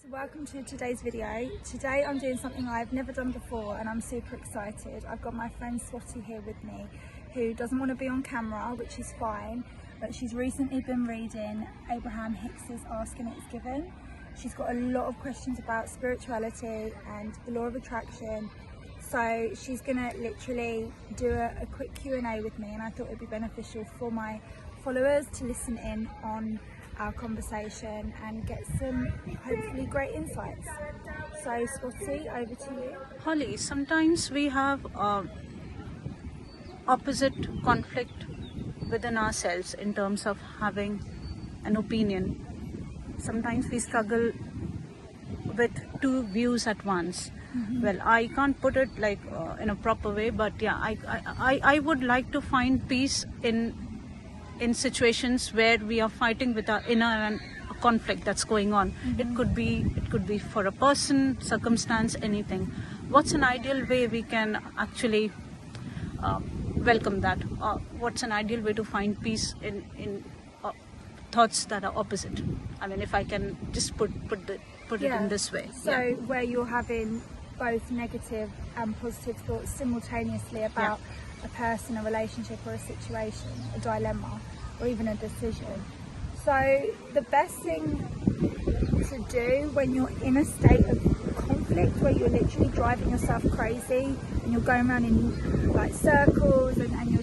So welcome to today's video. Today I'm doing something I've never done before and I'm super excited. I've got my friend Swati here with me who doesn't want to be on camera, which is fine, but she's recently been reading Abraham Hicks's Ask and It's Given. She's got a lot of questions about spirituality and the law of attraction. So she's gonna literally do a quick Q&A with me, and I thought it'd be beneficial for my followers to listen in on our conversation and get some hopefully great insights. So Swati, over to you. Holly, sometimes we have opposite conflict within ourselves in terms of having an opinion. Sometimes we struggle with two views at once. Well, I can't put it like in a proper way, but yeah, I would like to find peace in situations where we are fighting with our inner and a conflict that's going on. It could be for a person, circumstance, anything. What's an ideal way we can actually welcome that? What's an ideal way to find peace in thoughts that are opposite? I mean, if I can just put it in this way. So where you're having both negative and positive thoughts simultaneously about a person, a relationship or a situation, a dilemma or even a decision. So the best thing to do when you're in a state of conflict where you're literally driving yourself crazy and you're going around in like circles and your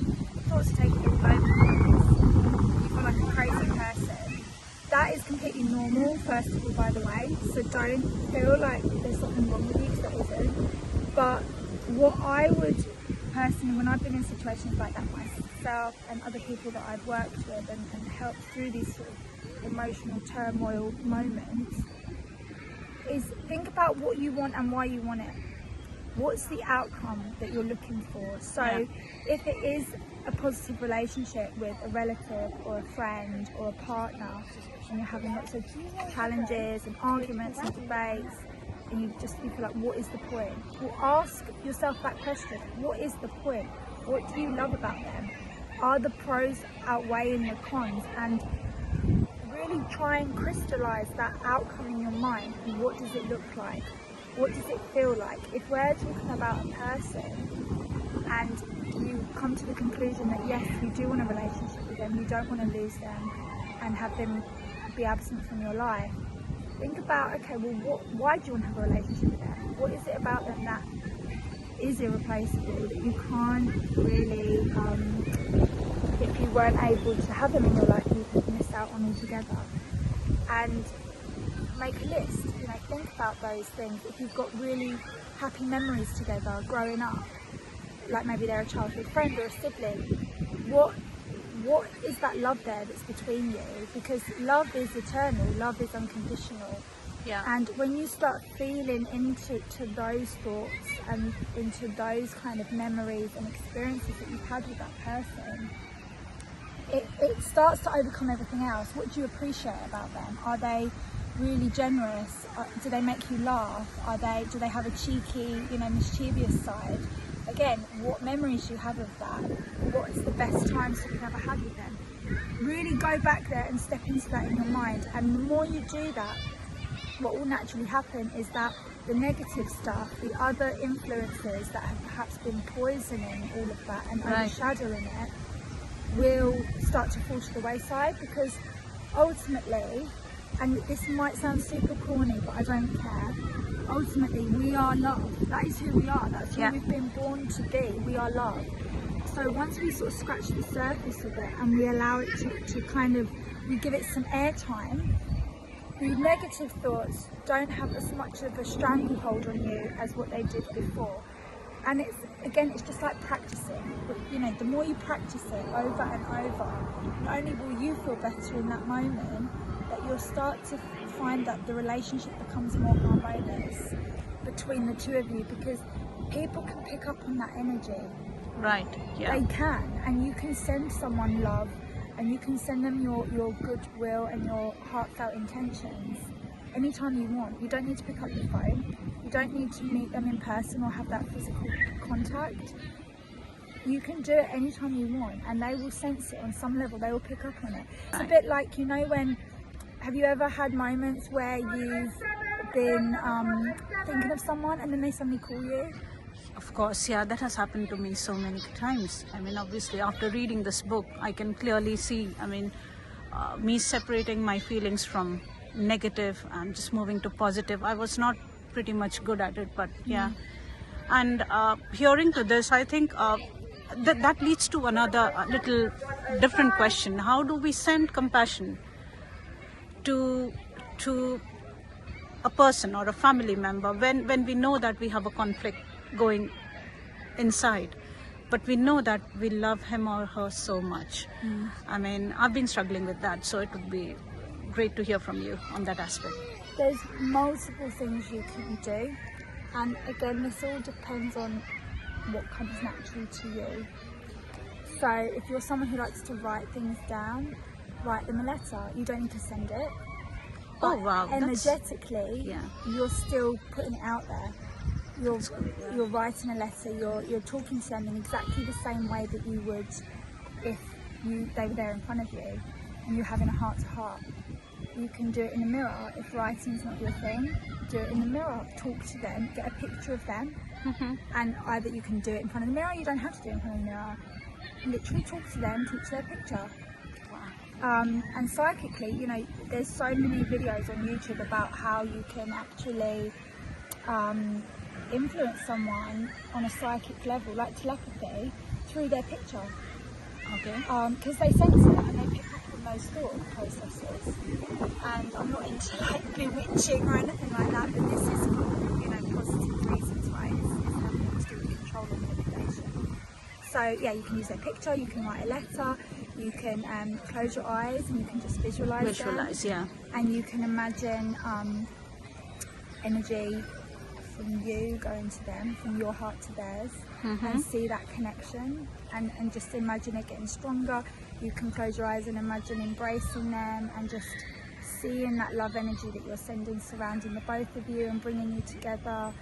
thoughts are taking you over, you feel like a crazy person. That is completely normal, first of all, by the way, so don't feel like there's something wrong with you, because there isn't. But what I would personally, when I've been in situations like that myself and other people that I've worked with and helped through these sort of emotional turmoil moments, is think about what you want and why you want it. What's the outcome that you're looking for? So if it is a positive relationship with a relative or a friend or a partner, and you're having lots of challenges and arguments and debates, and you feel like, what is the point? Well, ask yourself that question. What is the point? What do you love about them? Are the pros outweighing the cons? And really try and crystallize that outcome in your mind. And what does it look like? What does it feel like? If we're talking about a person and you come to the conclusion that yes, you do want a relationship with them, you don't want to lose them and have them be absent from your life, think about, okay, well, why do you want to have a relationship with them? What is it about them that is irreplaceable, that you can't really, if you weren't able to have them in your life, you could miss out on altogether? And make a list, think about those things. If you've got really happy memories together growing up, like maybe they're a childhood friend or a sibling, what is that love there that's between you? Because love is eternal, love is unconditional. And when you start feeling into those thoughts and into those kind of memories and experiences that you've had with that person, it starts to overcome everything else. What do you appreciate about them? Are they really generous? Do they make you laugh? Do they have a cheeky, mischievous side? Again, what memories do you have of that? What is the best times that you've ever had with them? Really go back there and step into that in your mind. And the more you do that, what will naturally happen is that the negative stuff, the other influences that have perhaps been poisoning all of that and overshadowing it, will start to fall to the wayside. Because ultimately, and this might sound super corny, but I don't care, ultimately we are love. That is who we are. That's who we've been born to be. We are love. So once we sort of scratch the surface of it and we allow it to kind of, we give it some airtime, the negative thoughts don't have as much of a stranglehold on you as what they did before. And it's just like practicing. But, the more you practice it over and over, not only will you feel better in that moment, but you'll start to find that the relationship becomes more harmonious between the two of you, because people can pick up on that energy. They can, and you can send someone love, and you can send them your goodwill and your heartfelt intentions anytime you want. You don't need to pick up the phone. You don't need to meet them in person or have that physical contact. You can do it anytime you want, and they will sense it on some level. They will pick up on it. It's a bit like, when have you ever had moments where you've been thinking of someone and then they suddenly call you? Of course, yeah, that has happened to me so many times. I mean, obviously, after reading this book, I can clearly see, me separating my feelings from negative and just moving to positive. I was not pretty much good at it, but yeah. And hearing to this, I think that leads to another little different question. How do we send compassion to a person or a family member when we know that we have a conflict going inside, but we know that we love him or her so much? I mean, I've been struggling with that, so it would be great to hear from you on that aspect. There's multiple things you can do, and again, this all depends on what comes naturally to you. So if you're someone who likes to write things down, write them a letter. You don't need to send it. Oh wow, energetically, yeah. You're still putting it out there. You're writing a letter. You're talking to them in exactly the same way that you would if they were there in front of you and you're having a heart to heart. You can do it in the mirror. If writing's not your thing, do it in the mirror. Talk to them, get a picture of them, and either you can do it in front of the mirror. You don't have to do it in front of the mirror. Literally talk to them, talk to their picture. And psychically, there's so many videos on YouTube about how you can actually influence someone on a psychic level, like telepathy, through their picture. Okay. Because they sense it and they pick up on those thought processes. And I'm not into like bewitching or anything like that, but this is for positive reasons, right? It's nothing to do with control or manipulation. So yeah, you can use their picture, you can write a letter, you can close your eyes and you can just visualize them. Yeah. And you can imagine energy from you going to them, from your heart to theirs, and see that connection and just imagine it getting stronger. You can close your eyes and imagine embracing them and just seeing that love energy that you're sending surrounding the both of you and bringing you together,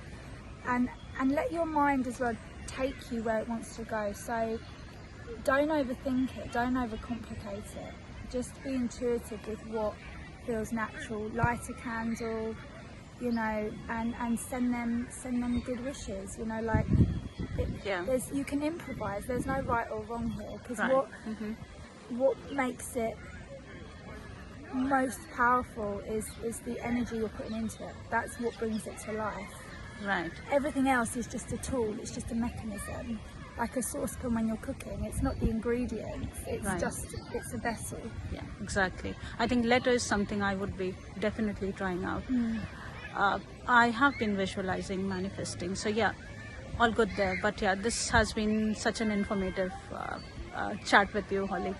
and let your mind as well take you where it wants to go. So don't overthink it, don't overcomplicate it, just be intuitive with what feels natural. Light a candle, and send them good wishes, you can improvise. There's no right or wrong here, because what makes it most powerful is the energy you're putting into it. That's what brings it to life. Right. Everything else is just a tool, it's just a mechanism. Like a saucepan when you're cooking, it's not the ingredients, it's a vessel. Yeah, exactly. I think letter is something I would be definitely trying out. I have been visualizing, manifesting, so yeah, all good there. But yeah, this has been such an informative chat with you, Holly.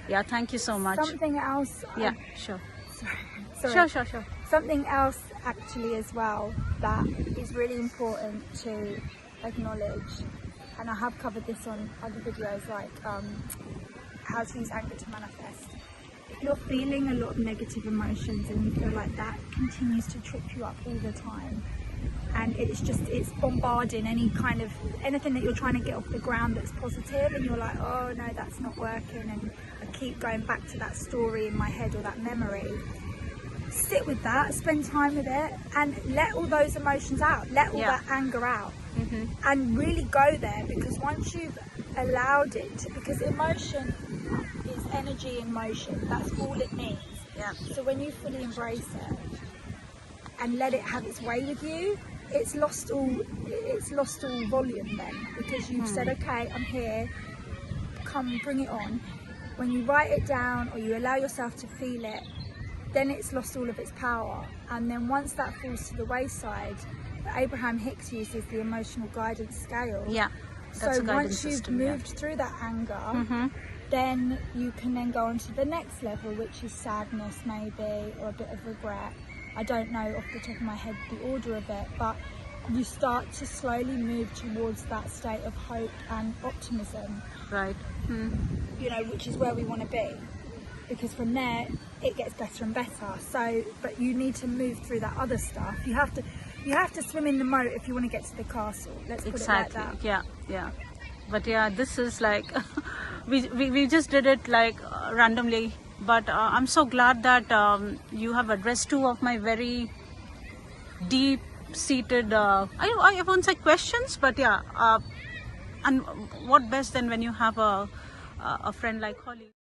Yeah, thank you so much. Something else. Yeah, sure. Sorry. Sure. Something else actually as well that is really important to acknowledge, and I have covered this on other videos, like how to use anger to manifest. If you're feeling a lot of negative emotions and you feel like that continues to trip you up all the time, and it's bombarding anything that you're trying to get off the ground that's positive, and you're like, oh no, that's not working, and I keep going back to that story in my head or that memory. Sit with that, spend time with it, and let all those emotions out, let all that anger out, and really go there, because once you've allowed it to, because emotion is energy in motion, that's all it needs. So when you fully embrace it and let it have its way with you, it's lost all volume then, because you've said, okay, I'm here, come, bring it on. When you write it down or you allow yourself to feel it, then it's lost all of its power. And then once that falls to the wayside, Abraham Hicks uses the emotional guidance scale. So once you've moved through that anger, then you can then go on to the next level, which is sadness maybe, or a bit of regret. I don't know off the top of my head the order of it, but you start to slowly move towards that state of hope and optimism. Right. Which is where we want to be, because from there it gets better and better. So, but you need to move through that other stuff. You have to swim in the moat if you want to get to the castle. Let's put it like that. Yeah. But yeah, this is like we just did it like randomly. But I'm so glad that you have addressed two of my very deep-seated, I won't say questions, but yeah. And what best than when you have a friend like Holly.